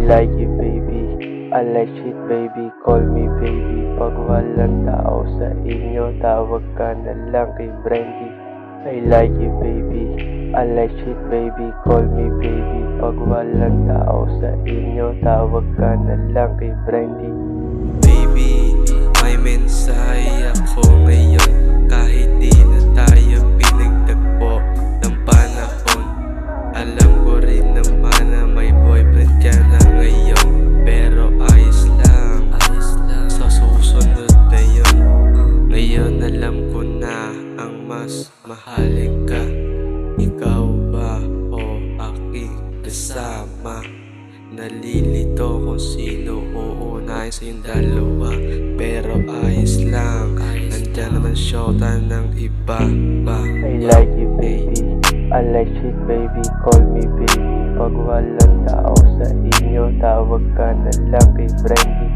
like you baby, I like shit baby, call me baby. Pag walang tao sa inyo, tawag ka na lang kay Brandy. I like you baby, I like shit baby, call me baby. Pag walang tao sa inyo, tawag ka na lang kay Brandy. Baby, may mensahe ako ngayon. Kahit di na tayo pinagtagpo ng panahon, alam ko rin naman na may boyfriend ka na ngayon. Pero ayos lang, sa susunod na yun. Ngayon alam ko na ang mas mahalin ka. Ikaw ba o aking kasama? Nalilito kung sino uunahin sa yung dalawa. Pero ayos lang, nandyan naman syota ng iba. I like you baby, I like shit baby, call me baby. Pag walang tao sa inyo, tawag ka na lang kay Brandy.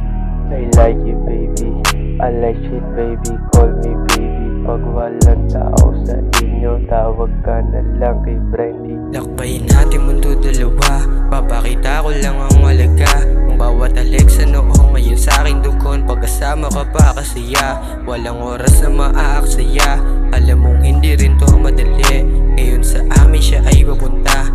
I like you baby, I like shit baby, call me baby. Pag walang tao sa inyo, tawag ka na lang kay Brandy. Lakbayin natin mundo dalawa, papakita ko lang ang malaga. Ang bawat halik sa noo ngayon sa aking dugon. Pagkasama ka pa kasaya, walang oras na maaaksaya. Alam mong hindi rin to madali, ngayon sa amin siya ay papunta.